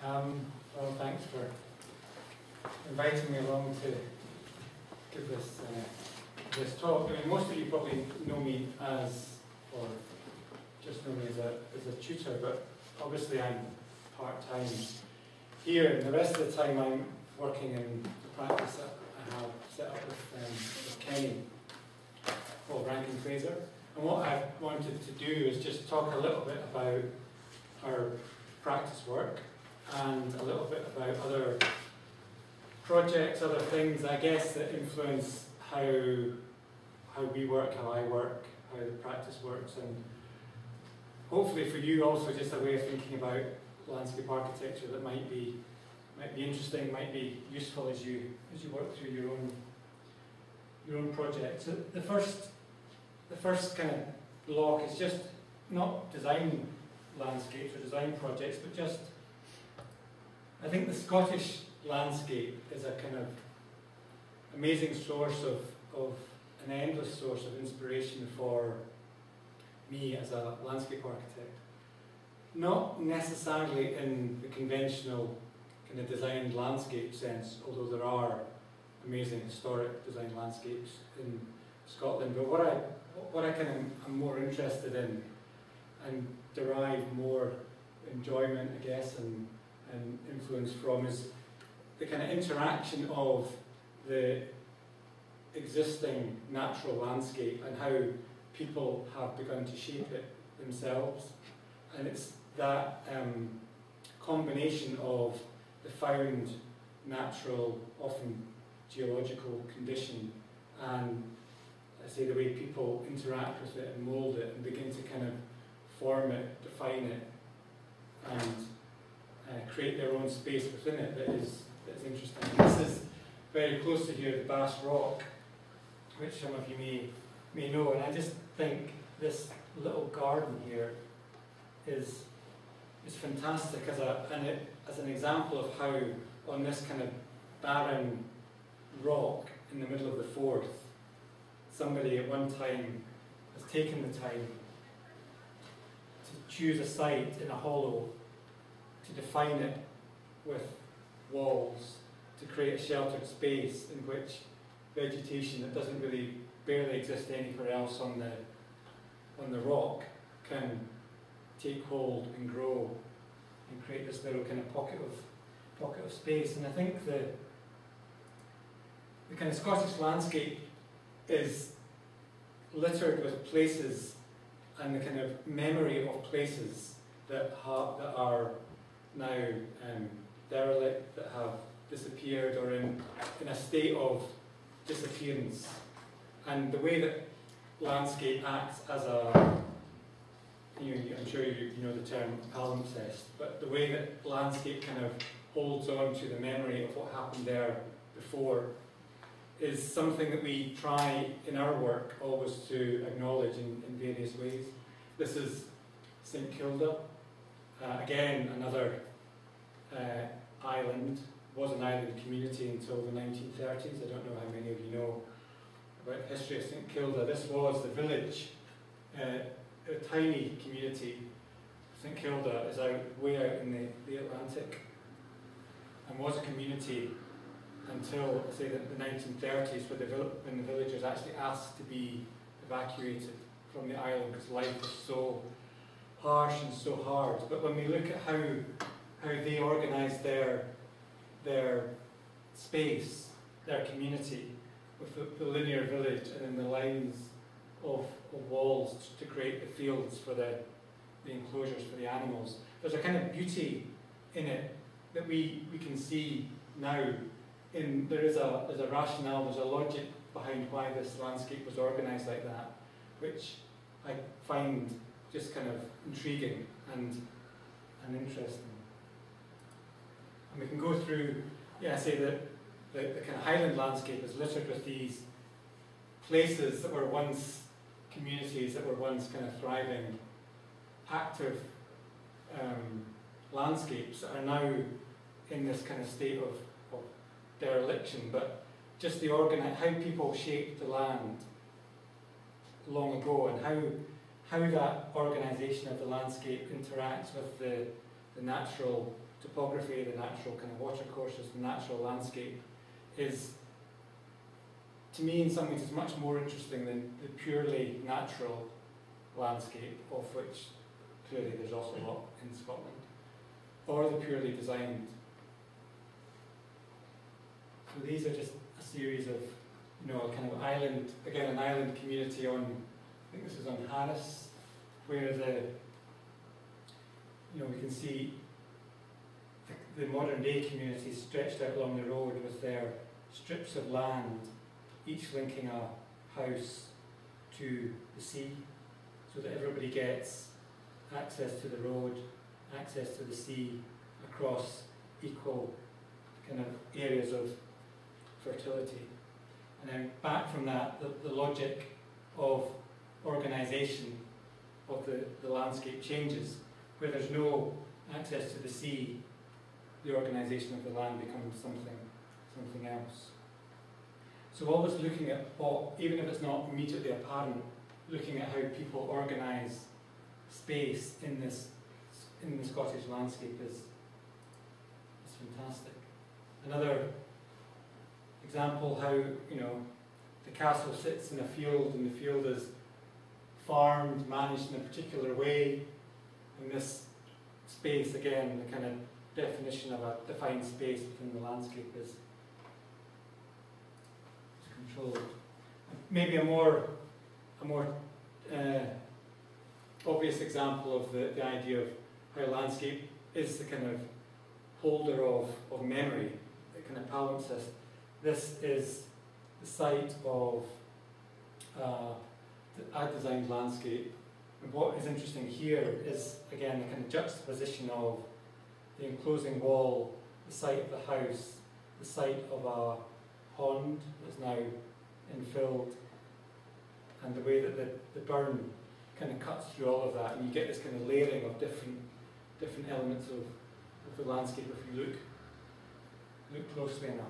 Well, thanks for inviting me along to give this talk. I mean, most of you probably know me as, or just know me as a tutor, but obviously I'm part-time here, and the rest of the time I'm working in the practice that I have set up with Kenny, called Rankin Fraser. And what I wanted to do is just talk a little bit about our practice work and a little bit about other projects, other things, I guess, that influence how we work, how I work, how the practice works, and hopefully for you also just a way of thinking about landscape architecture that might be interesting, might be useful as you work through your own projects. So the first kind of block is just not design landscapes or design projects, but just, I think the Scottish landscape is a kind of amazing source of an endless source of inspiration for me as a landscape architect. Not necessarily in the conventional kind of designed landscape sense, although there are amazing historic design landscapes in Scotland, but what I kind of am more interested in and derive more enjoyment, I guess, and influence from is the kind of interaction of the existing natural landscape and how people have begun to shape it themselves. And it's that combination of the found natural, often geological condition, and I say the way people interact with it and mould it and begin to kind of form it, define it, and create their own space within it that is interesting. And this is very close to here, the Bass Rock, which some of you may know, and I just think this little garden here is fantastic as an example of how on this kind of barren rock in the middle of the Forth, somebody at one time has taken the time to choose a site in a hollow, to define it with walls, to create a sheltered space in which vegetation that doesn't really barely exist anywhere else on the rock can take hold and grow and create this little kind of pocket of space. And I think the kind of Scottish landscape is littered with places and the kind of memory of places that are now derelict, that have disappeared or in a state of disappearance. And the way that landscape acts as I'm sure you know the term palimpsest, but the way that landscape kind of holds on to the memory of what happened there before is something that we try in our work always to acknowledge in various ways. This is St Kilda, again another island, was an island community until the 1930s. I don't know how many of you know about the history of St Kilda. This was the village, a tiny community. St Kilda is way out in the Atlantic, and was a community until, say, the 1930s, when the villagers actually asked to be evacuated from the island because life was so harsh and so hard. But when we look at how they organised their space, their community, with the linear village and then the lines of walls to create the fields for the enclosures for the animals, there's a kind of beauty in it that we can see now. There's a rationale, there's a logic behind why this landscape was organised like that, which I find just kind of intriguing and interesting. And we can go through, I say that the kind of Highland landscape is littered with these places that were once communities, that were once kind of thriving, active landscapes that are now in this kind of state of dereliction, but just how people shaped the land long ago, and how that organisation of the landscape interacts with the natural topography, the natural kind of watercourses, the natural landscape is, to me, in some ways, is much more interesting than the purely natural landscape, of which clearly there's also a lot in Scotland, or the purely designed. So these are just a series of, you know, a kind of island, again, an island community on, I think this is on Harris, where we can see the modern day community stretched out along the road with their strips of land, each linking a house to the sea, so that everybody gets access to the road, access to the sea, across equal kind of areas of fertility. And then back from that, the logic of organisation of the landscape changes. Where there's no access to the sea, the organisation of the land becomes something else. So always looking at what, even if it's not immediately apparent, looking at how people organise space in the Scottish landscape is fantastic. Another example, how, you know, the castle sits in a field and the field is farmed, managed in a particular way, and this space, again, the kind of definition of a defined space within the landscape is controlled. Maybe a more obvious example of the idea of how landscape is the kind of holder of memory, the kind of palimpsest. This is the site of a designed landscape. And what is interesting here is, again, the kind of juxtaposition of the enclosing wall, the site of the house, the site of a pond that's now infilled, and the way that the burn kind of cuts through all of that, and you get this kind of layering of different elements of the landscape if you look closely enough.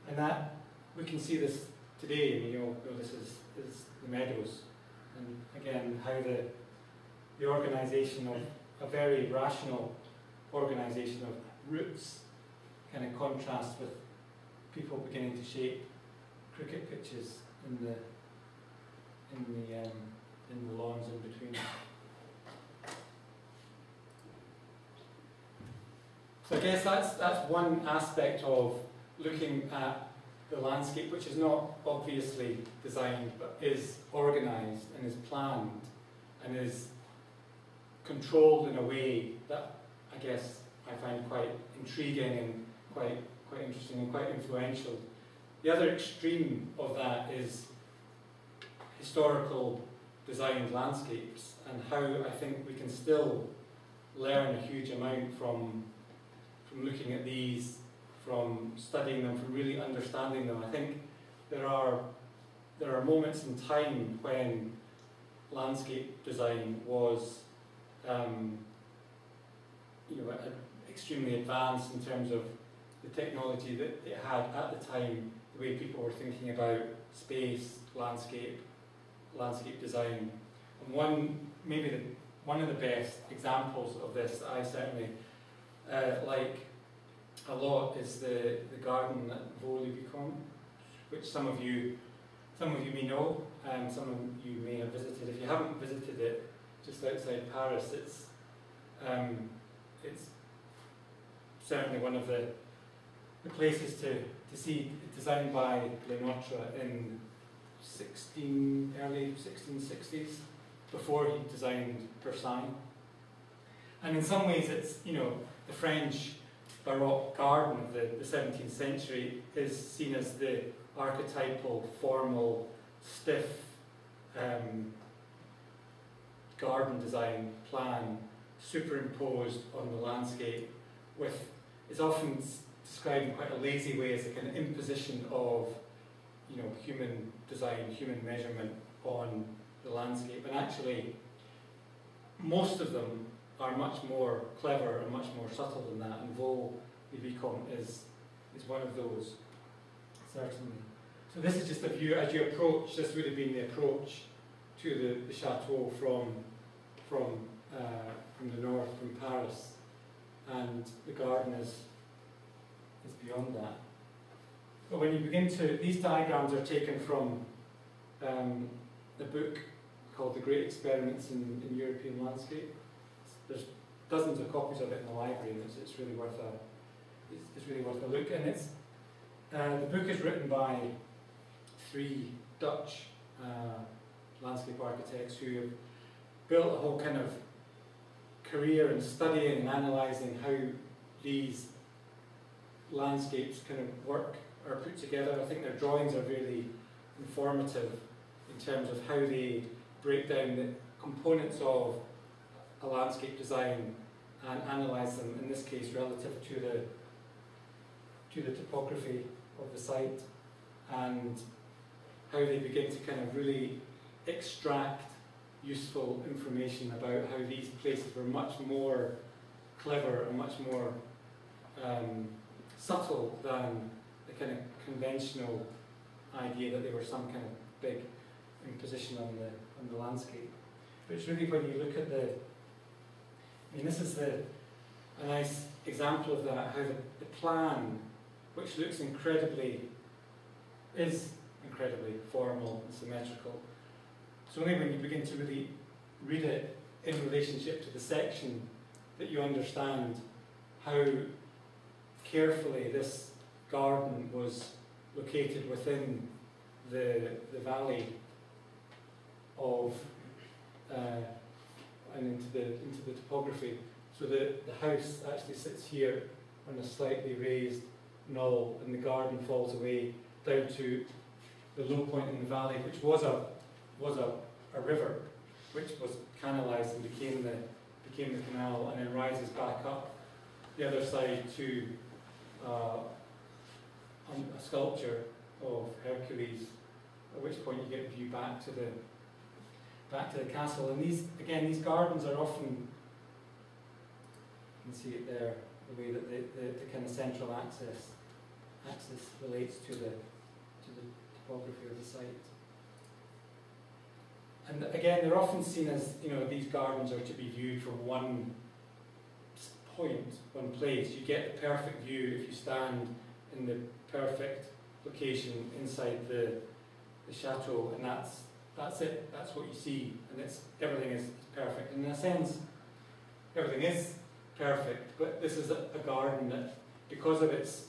And that, we can see this today, and you know this is the meadows, and again how the organisation of a very rational organisation of roots kind of contrasts with people beginning to shape cricket pitches in the lawns in between. So I guess that's one aspect of looking at the landscape, which is not obviously designed, but is organised and is planned and is controlled in a way that I guess I find quite intriguing and quite interesting and quite influential. The other extreme of that is historical designed landscapes, and how I think we can still learn a huge amount from looking at these, from studying them, from really understanding them. I think there are moments in time when landscape design was extremely advanced in terms of the technology that it had at the time, the way people were thinking about space, landscape design. And one of the best examples of this that I certainly like a lot is the garden at Vaux-le-Vicomte, which some of you may know, some of you may have visited. If you haven't visited it, just outside Paris, it's certainly one of the places to see. Designed by Lenotre in early 1660s, before he designed Versailles. And in some ways it's, the French Baroque garden of the 17th century is seen as the archetypal, formal, stiff garden design plan superimposed on the landscape, is often described in quite a lazy way as a kind of imposition of human design, human measurement on the landscape. And actually, most of them are much more clever and much more subtle than that, and Vaux-le-Vicomte is one of those, certainly. So this is just a view, as you approach, this would have been the approach to the chateau from the north, from Paris, and the garden is beyond that. But when you begin to, these diagrams are taken from a book called The Great Experiments in European Landscape. There's dozens of copies of it in the library, and it's really worth a look. And it's the book is written by 3 Dutch landscape architects who have built a whole kind of career in studying and analysing how these landscapes kind of work or put together. I think their drawings are really informative in terms of how they break down the components of a landscape design and analyse them, in this case relative to the topography of the site, and how they begin to kind of really extract useful information about how these places were much more clever and much more subtle than the kind of conventional idea that they were some kind of big imposition on the landscape. But it's really when you look at this is a nice example of that, how the plan, which looks is incredibly formal and symmetrical. It's only when you begin to really read it in relationship to the section that you understand how carefully this garden was located within the valley of and into the topography. So the house actually sits here on a slightly raised knoll, and the garden falls away down to the low point in the valley, which was a river, which was canalised and became the canal, and then rises back up the other side to a sculpture of Hercules, at which point you get a view back to the castle. And these gardens are often, you can see it there, the way that the kind of central axis relates to the topography of the site. And again, they're often seen as, these gardens are to be viewed from one point, one place. You get the perfect view if you stand in the perfect location inside the chateau, and that's it. That's what you see, and everything is perfect. And in a sense, everything is perfect, but this is a garden that, because of its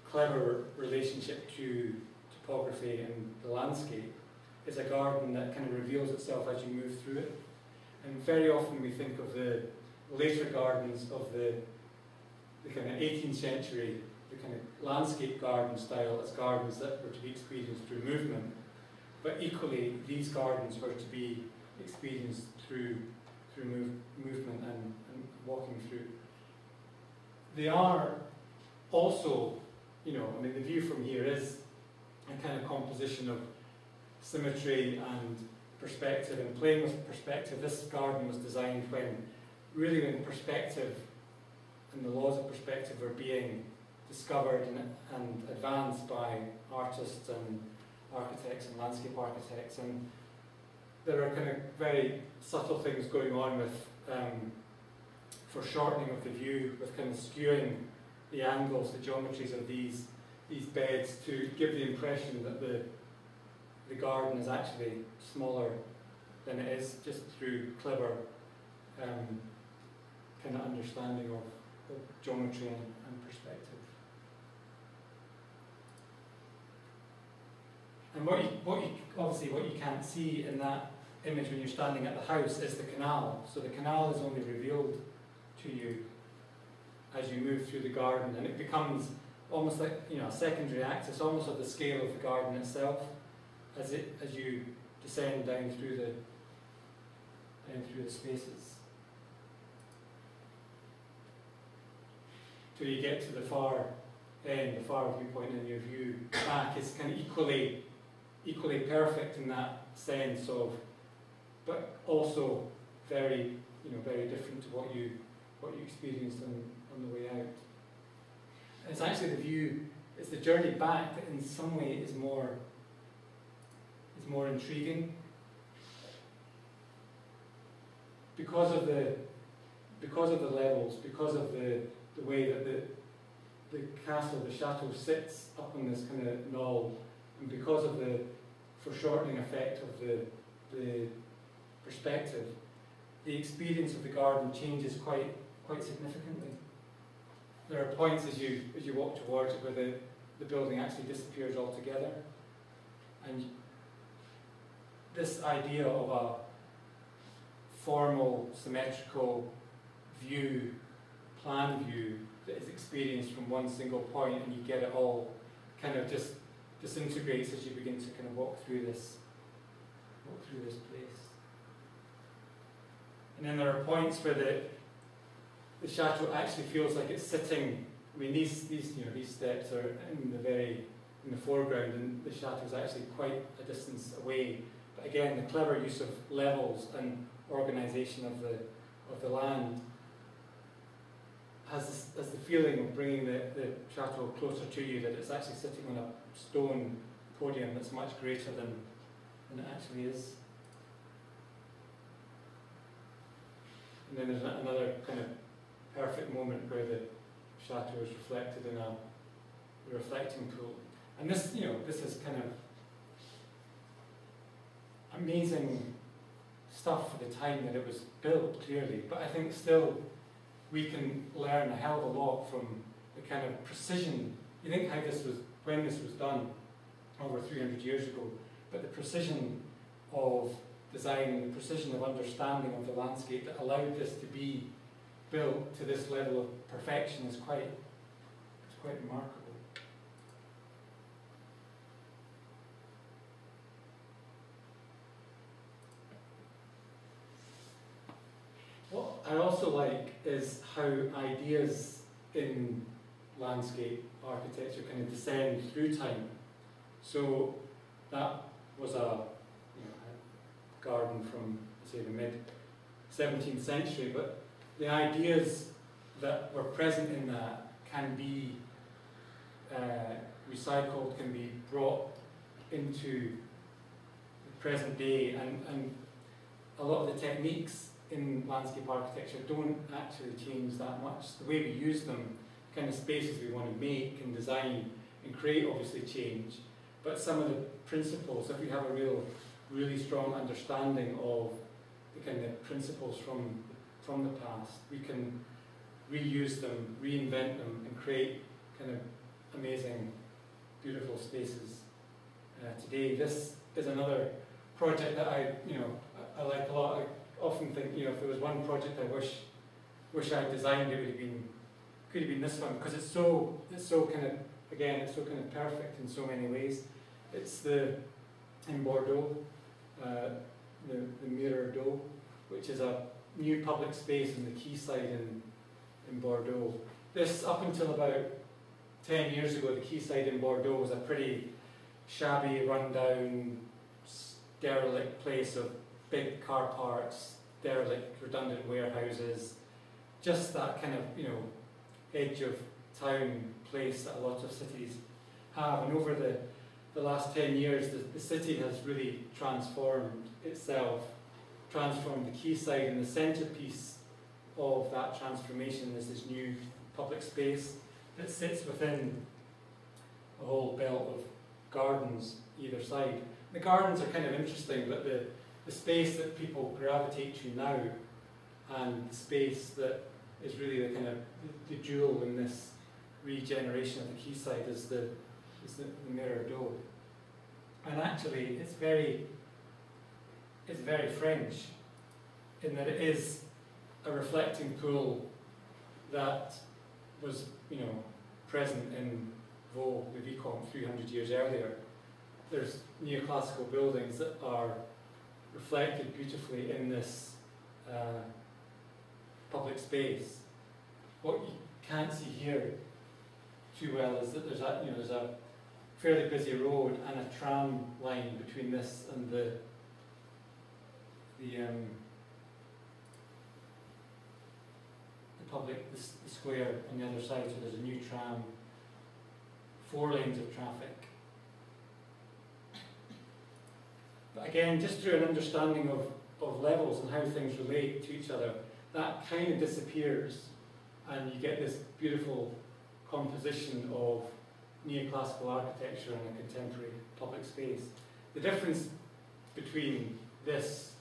clever relationship to topography and the landscape, is a garden that kind of reveals itself as you move through it. And very often we think of the later gardens of the kind of 18th century, the kind of landscape garden style, as gardens that were to be experienced through movement. But equally, these gardens were to be experienced through movement and walking through. They are also, the view from here is a kind of composition of symmetry and perspective, and playing with perspective. This garden was designed when perspective and the laws of perspective were being discovered and advanced by artists and architects and landscape architects, and there are kind of very subtle things going on with foreshortening of the view, with kind of skewing the angles, the geometries of these beds to give the impression that the garden is actually smaller than it is, just through clever kind of understanding of geometry and perspective. And what you can't see in that image when you're standing at the house is the canal. So the canal is only revealed to you as you move through the garden, and it becomes almost like a secondary axis, almost of the scale of the garden itself, as you descend down through the spaces. Till you get to the far end, the far viewpoint, and your view back is kind of equally perfect in that sense of, but also very different to what you experienced on the way out. And it's actually it's the journey back that in some way is more intriguing. because of the levels, because of the way that the castle, the chateau, sits up on this kind of knoll, and because of the foreshortening effect of the perspective, the experience of the garden changes quite significantly. There are points as you walk towards it where the building actually disappears altogether, and this idea of a formal, symmetrical view, plan view that is experienced from one single point, and you get it all, kind of just disintegrates as you begin to kind of walk through this place. And then there are points where the chateau actually feels like it's sitting. I mean, these steps are in the foreground, and the chateau is actually quite a distance away. But again, the clever use of levels and organisation of the land has the feeling of bringing the chateau closer to you, that it's actually sitting on a stone podium that's much greater than it actually is. And then there's another kind of perfect moment where the chateau is reflected in a reflecting pool. And this, this is kind of amazing stuff for the time that it was built, clearly. But I think still we can learn a hell of a lot from the kind of precision. You think how when this was done over 300 years ago, but the precision of design and the precision of understanding of the landscape that allowed this to be built to this level of perfection is quite remarkable. What I also like is how ideas in landscape architecture kind of descend through time. So that was a garden from, say, the mid-17th century, but the ideas that were present in that can be recycled, can be brought into the present day, and a lot of the techniques in landscape architecture don't actually change that much. The way we use them, the kind of spaces we want to make and design and create obviously change, but some of the principles, if we have a really strong understanding of the kind of principles from the past, we can reuse them, reinvent them, and create kind of amazing, beautiful spaces. Today, this is another project that I like a lot. I often think, if there was one project I wish I'd designed, could have been this one, because it's so kind of perfect in so many ways. It's in Bordeaux, the Mirror d'Eau, which is a new public space in the quayside in Bordeaux. This, up until about 10 years ago, the quayside in Bordeaux was a pretty shabby, rundown, derelict place of big car parks, derelict, redundant warehouses, just that kind of, edge of town place that a lot of cities have. And over the last 10 years, the city has really transformed itself, transformed the quayside, and the centrepiece of that transformation is this new public space that sits within a whole belt of gardens either side. The gardens are kind of interesting, but the space that people gravitate to now, and the space that is really the kind of the jewel in this regeneration of the quayside is the Mirror d'Eau. And actually, it's very French in that it is a reflecting pool that was, present in Vaux, the Vicomte, 300 years earlier. There's neoclassical buildings that are reflected beautifully in this public space. What you can't see here too well is that there's a fairly busy road and a tram line between this and the square on the other side. So there's a new tram, 4 lanes of traffic. But again, just through an understanding of of levels and how things relate to each other, that kind of disappears, and you get this beautiful composition of neoclassical architecture in a contemporary public space. The difference between this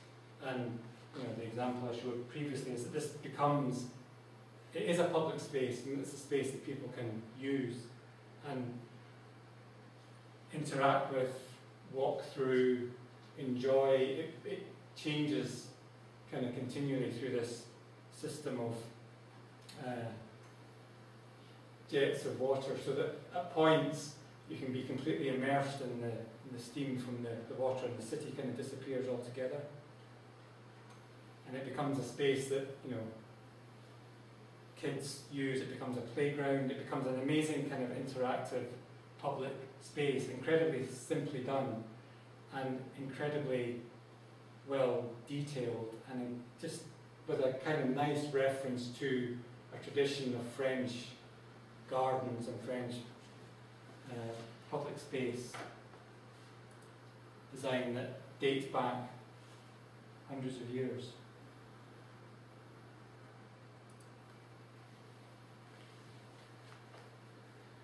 and the example I showed previously is that this becomes, it is a public space, and it's a space that people can use and interact with, walk through, enjoy. It changes kind of continually through this system of jets of water, so that at points you can be completely immersed in the steam from the water, and the city kind of disappears altogether. And it becomes a space that kids use. It becomes a playground. It becomes an amazing kind of interactive public space, incredibly simply done and incredibly well detailed, and just with a kind of nice reference to a tradition of French gardens and French public space design that dates back hundreds of years.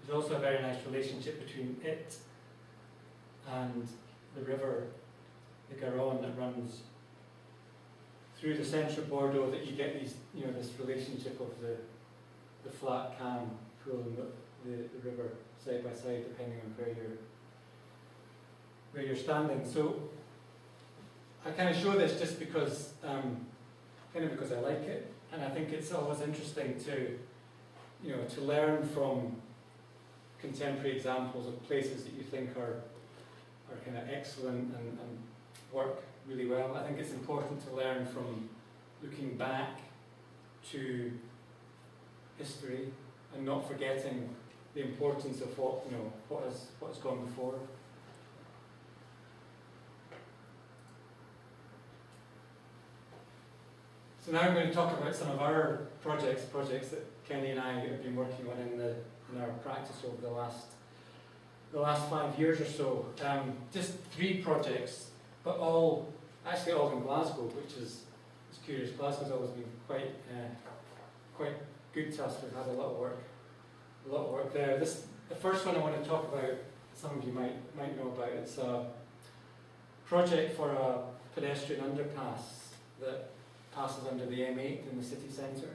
There's also a very nice relationship between it and the river, the Garonne, that runs through the centre of Bordeaux, that you get these, this relationship of the flat, calm pool and the river side by side, depending on where you're standing. So I kind of show this just because, because I like it, and I think it's always interesting to learn from contemporary examples of places that you think are kind of excellent and work really well. I think it's important to learn from looking back to history and not forgetting the importance of what has gone before. So now I'm going to talk about some of our projects that Kenny and I have been working on in our practice over the last 5 years or so. Just 3 projects, but all in Glasgow, which is curious. Glasgow's always been quite good to us. We've had a lot of work there. The first one I want to talk about, some of you might know about. It's a project for a pedestrian underpass that passes under the M8 in the city centre.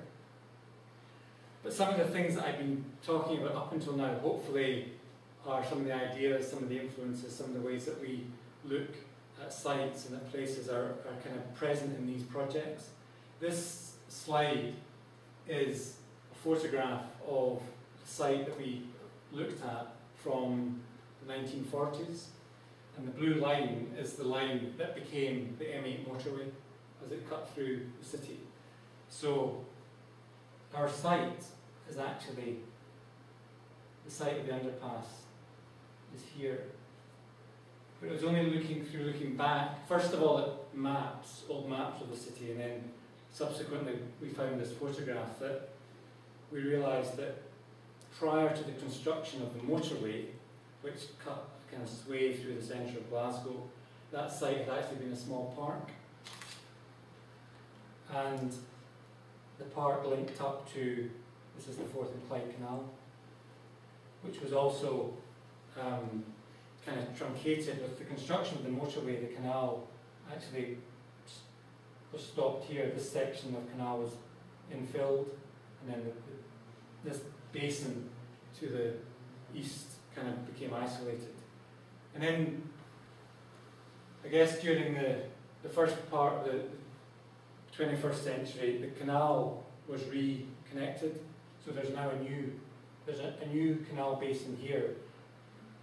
But some of the things that I've been talking about up until now, hopefully, are some of the ideas, some of the influences, some of the ways that we look at sites and at places are kind of present in these projects. This slide is a photograph of a site that we looked at from the 1940s, and the blue line is the line that became the M8 motorway as it cut through the city. So our site is actually, the site of the underpass is here. But it was only looking back, first of all at maps, old maps of the city, and then subsequently we found this photograph that we realised that prior to the construction of the motorway, which cut kind of swathe through the centre of Glasgow, that site had actually been a small park. And the park linked up to, this is the Forth and Clyde Canal, which was also kind of truncated with the construction of the motorway. The canal actually was stopped here. This section of canal was infilled, and then this basin to the east kind of became isolated. And then, I guess during the first part of the 21st century, the canal was reconnected. So there's now a new canal basin here.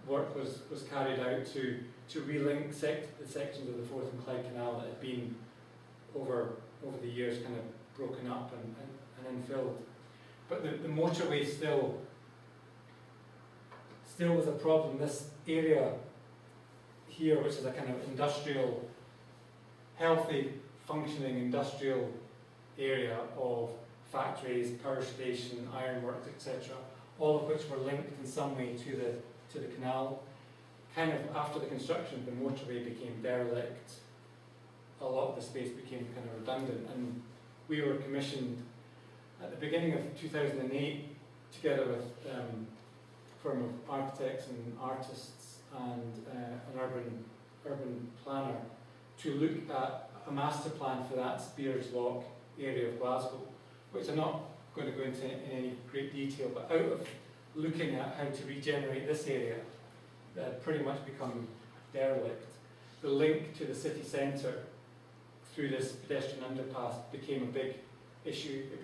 Work was carried out to relink the sections of the Forth and Clyde Canal that had been over the years kind of broken up and infilled. But the motorway still was a problem. This area here, which is a kind of industrial, healthy, functioning industrial area of factories, power station, ironworks, etc., all of which were linked in some way to the canal. Kind of after the construction of the motorway became derelict a lot of the space became kind of redundant, and we were commissioned at the beginning of 2008 together with a firm of architects and artists and an urban planner to look at a master plan for that Spears Lock area of Glasgow, which I'm not going to go into in any great detail, but out of looking at how to regenerate this area that had pretty much become derelict, the link to the city centre through this pedestrian underpass became a big issue. It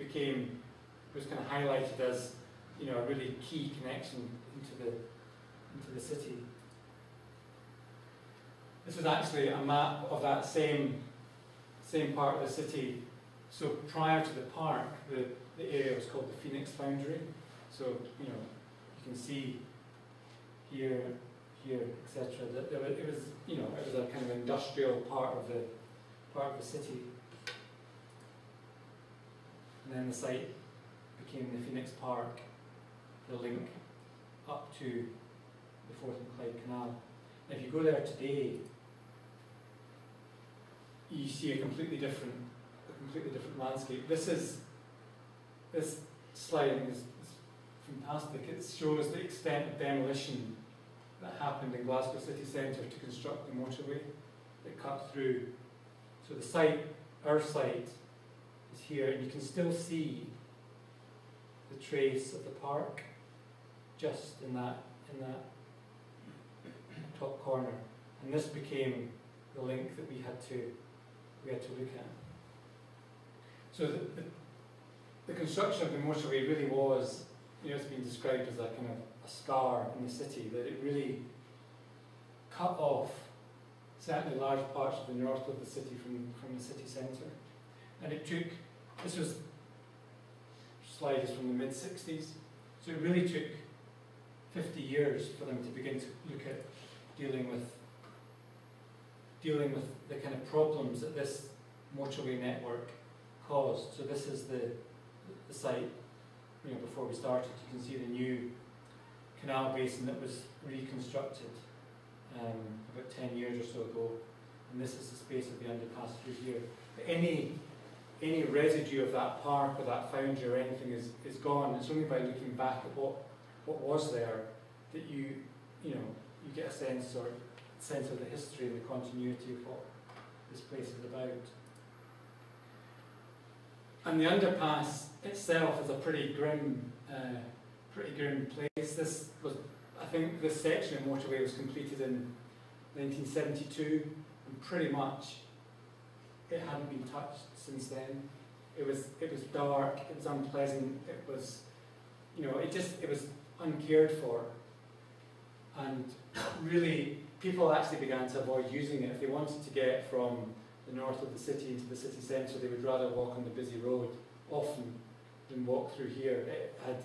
was kind of highlighted as, you know, a really key connection into the city. This is actually a map of that same part of the city. So prior to the park, the area was called the Phoenix Foundry. So, you know, you can see here, etc. That it was, you know, it was a kind of industrial part of the city. And then the site became the Phoenix Park, the link up to the Forth and Clyde Canal. And if you go there today, you see a completely different landscape. This slide is fantastic. It shows the extent of demolition that happened in Glasgow city centre to construct the motorway that cut through. So the site, our site, is here, and you can still see the trace of the park just in that top corner. And this became the link that we had to look at. So the construction of the motorway really was, you know, it's been described as a kind of a scar in the city, that it really cut off certainly large parts of the north of the city from the city centre. And it took, this slide is from the mid-60s, so it really took 50 years for them to begin to look at dealing with the kind of problems that this motorway network caused. So this is the site, you know, before we started. You can see the new canal basin that was reconstructed about 10 years or so ago, and this is the space of the underpass through here. But any residue of that park or that foundry or anything is gone. It's only by looking back at what was there that you get a sense of the history and the continuity of what this place is about. And the underpass itself is a pretty grim place. This was, I think, this section of motorway was completed in 1972, and pretty much it hadn't been touched since then. It was dark. It was unpleasant. It was, you know, it was uncared for, and really people actually began to avoid using it. If they wanted to get from the north of the city into the city centre, they would rather walk on the busy road often than walk through here. It had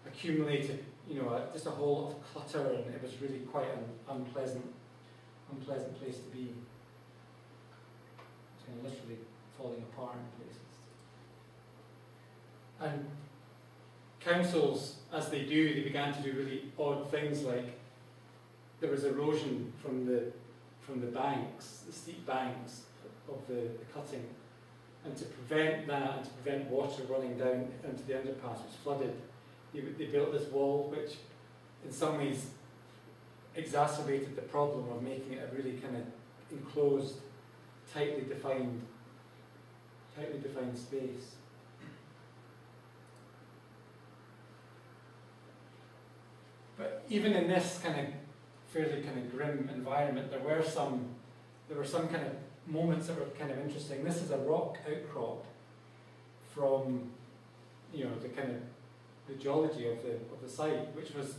accumulated, you know, just a whole lot of clutter, and it was really quite an unpleasant place to be. It's kind of literally falling apart in places. And councils, as they do, they began to do really odd things, like there was erosion from the banks, the steep banks of the cutting, and to prevent that and to prevent water running down into the underpass, which flooded, they built this wall, which in some ways exacerbated the problem of making it a really kind of enclosed, tightly defined space. But even in this kind of fairly kind of grim environment, there were some kind of moments that were kind of interesting. This is a rock outcrop from, you know, the kind of the geology of the site, which was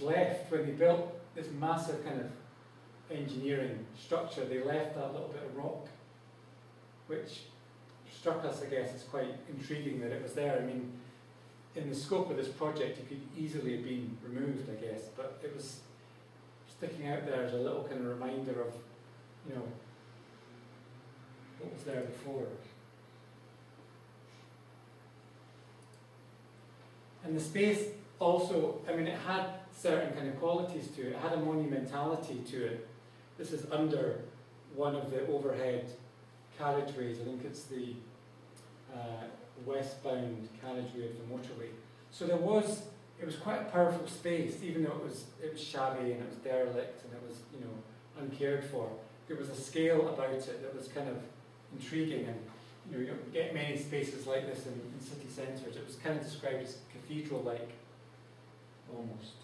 left when they built this massive kind of engineering structure. They left that little bit of rock, which struck us, I guess, as quite intriguing that it was there. I mean, in the scope of this project, it could easily have been removed, I guess, but it was sticking out there as a little kind of reminder of, you know, what was there before. And the space also, I mean, it had certain kind of qualities to it. It had a monumentality to it. This is under one of the overhead carriageways. I think it's the westbound carriageway of the motorway. So it was quite a powerful space, even though it was shabby and it was derelict and it was, you know, uncared for. There was a scale about it that was kind of intriguing, and you know, you don't get many spaces like this in city centres. It was kind of described as cathedral-like, almost.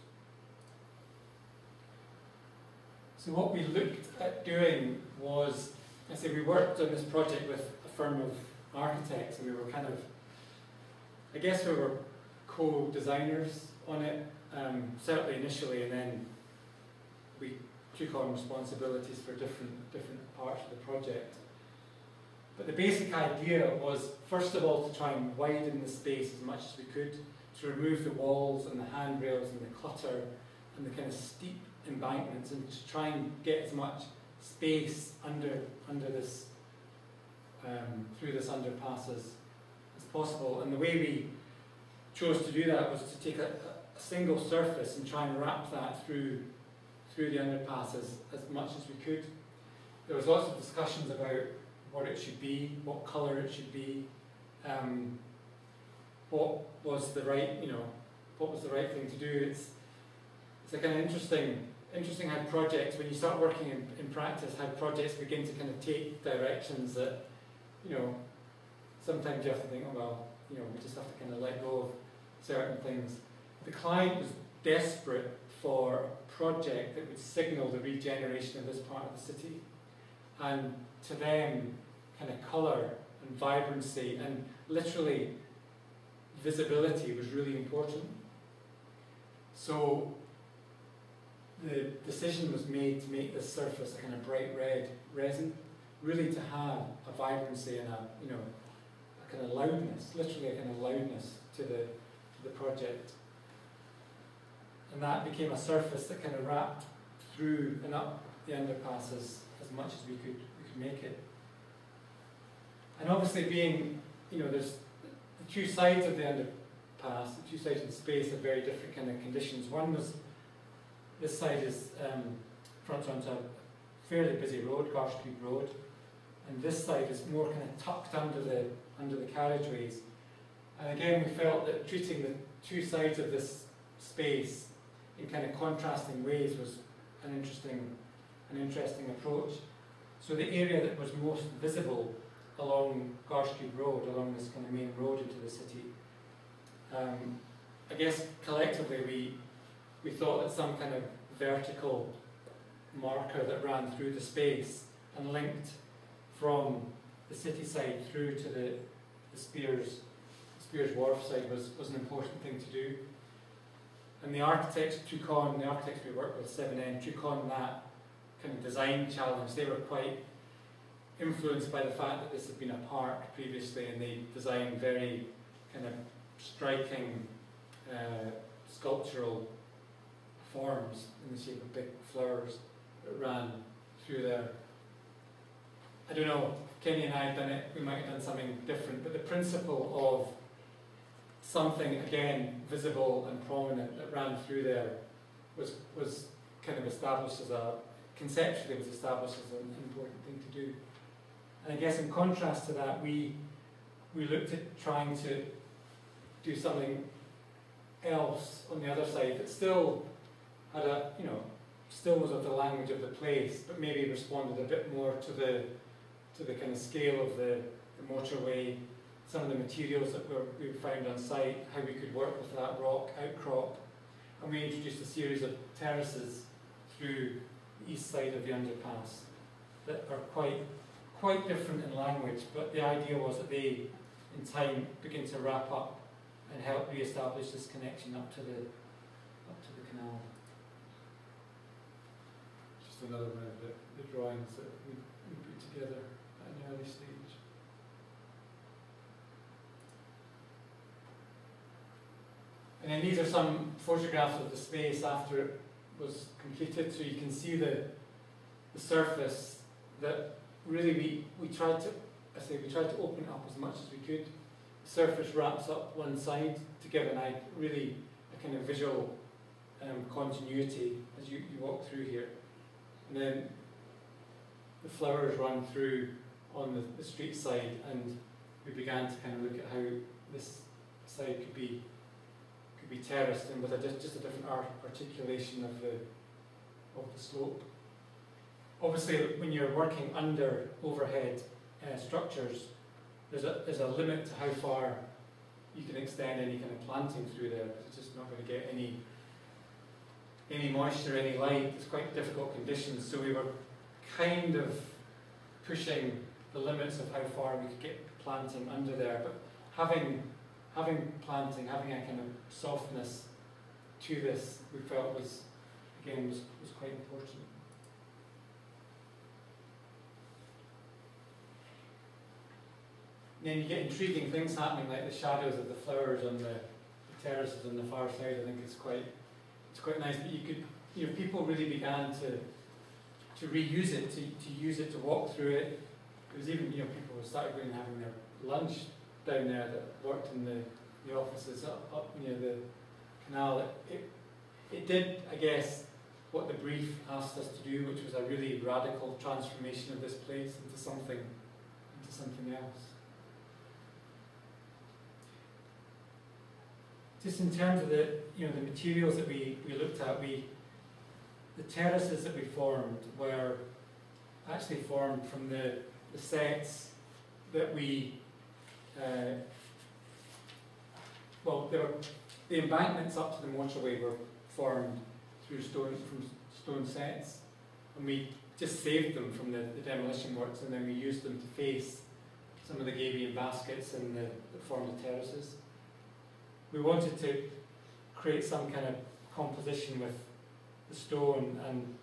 So what we looked at doing was, I say, we worked on this project with a firm of architects, and we were kind of, I guess we were co-designers on it, certainly initially, and then we took on responsibilities for different parts of the project. But the basic idea was, first of all, to try and widen the space as much as we could, to remove the walls and the handrails and the clutter and the kind of steep embankments, and to try and get as much space under this, through this underpass as possible. And the way we chose to do that was to take a single surface and try and wrap that through the underpass as much as we could. There was lots of discussions about what it should be, what colour it should be, what was the right thing to do. It's a kind of interesting how projects, when you start working in practice, how projects begin to kind of take directions that, you know, sometimes you have to think, oh well, you know, we just have to kind of let go of certain things. The client was desperate for a project that would signal the regeneration of this part of the city, and to them, kind of colour and vibrancy and literally visibility was really important. So the decision was made to make this surface a kind of bright red resin, really to have a vibrancy and a kind of loudness, literally a kind of loudness to the project. And that became a surface that kind of wrapped through and up the underpass as much as we could make it. And obviously being, you know, there's the two sides of the underpass, the two sides of the space have very different kind of conditions. One was, this side is fronts onto a fairly busy road, Garshcube Road, and this side is more kind of tucked under the carriageways. And again, we felt that treating the two sides of this space in kind of contrasting ways was an interesting approach. So the area that was most visible along Garshcube Road, along this kind of main road into the city, I guess collectively we thought that some kind of vertical marker that ran through the space and linked from the city side through to the Spears Wharf side was an important thing to do. And the architects we worked with, 7N, took on that kind of design challenge. They were quite influenced by the fact that this had been a park previously, and they designed very kind of striking sculptural forms in the shape of big flowers that ran through there. I don't know, if Kenny and I had done it, we might have done something different, but the principle of something, again, visible and prominent that ran through there was kind of established as conceptually was established as an important thing to do. And I guess in contrast to that, we looked at trying to do something else on the other side that still had still was of the language of the place, but maybe responded a bit more to the kind of scale of the motorway, some of the materials that we found on site, how we could work with that rock outcrop. And we introduced a series of terraces through the east side of the underpass that are quite different in language, but the idea was that they, in time, begin to wrap up and help re-establish this connection up to the canal. Just another one of the drawings that we put together at an early stage. And then these are some photographs of the space after it was completed, so you can see the surface that really we tried to open it up as much as we could. The surface wraps up one side to give really a kind of visual continuity as you walk through here. And then the flowers run through on the street side, and we began to kind of look at how this side could be terraced and with just a different articulation of the slope. Obviously, when you're working under overhead structures, there's a limit to how far you can extend any kind of planting through there, because it's just not going to get any moisture, any light. It's quite difficult conditions, so we were kind of pushing the limits of how far we could get planting under there. But having planting, having a kind of softness to this, we felt was quite important. And then you get intriguing things happening, like the shadows of the flowers on the terraces on the far side. I think it's quite nice that people really began to reuse it, to use it, to walk through it. It was even, people started going and having their lunch down there that worked in the offices up near the canal. It did, I guess, what the brief asked us to do, which was a really radical transformation of this place into something else. Just in terms of the materials that we looked at, the terraces that we formed were actually formed from the sets that we the embankments up to the motorway were formed from stone sets, and we just saved them from the demolition works, and then we used them to face some of the gabion baskets and that formed the terraces. We wanted to create some kind of composition with the stone and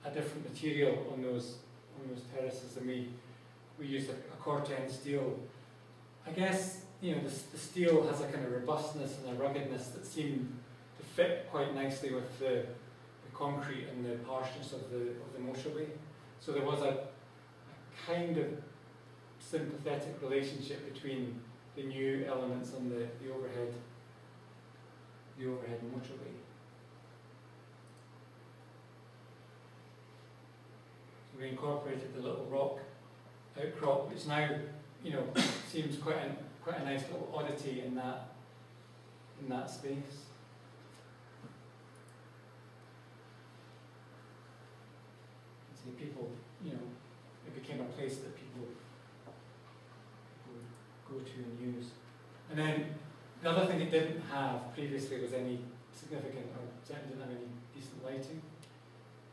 a different material on those terraces, and we used a corten steel. I guess the steel has a kind of robustness and a ruggedness that seemed to fit quite nicely with the concrete and the harshness of the motorway. So there was a kind of sympathetic relationship between the new elements on the overhead motorway. So we incorporated the little rock outcrop, which now seems quite a nice little oddity in that space. So people, it became a place that people would go to and use. And then the other thing it didn't have previously was any significant, or certainly didn't have any decent lighting.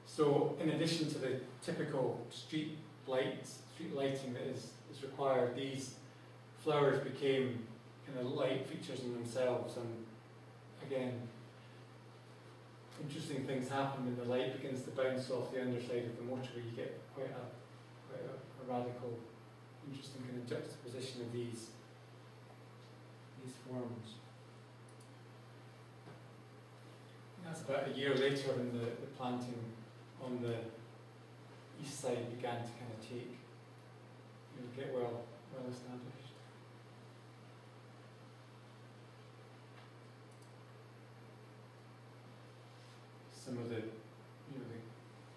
So in addition to the typical street lighting that is required, these flowers became kind of light features in themselves, and again, interesting things happen when the light begins to bounce off the underside of the motorway. You get quite a radical, interesting kind of juxtaposition of these forms. And that's about a year later when the planting on the east side began to kind of get well established. Some of the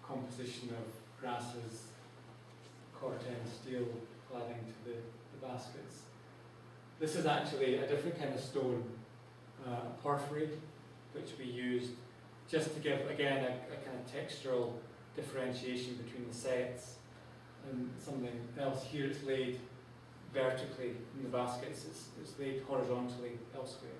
composition of grasses, corten steel cladding to the baskets. This is actually a different kind of stone, porphyry, which we used just to give, again, a kind of textural differentiation between the sets and something else. Here it's laid vertically in the baskets, it's laid horizontally elsewhere.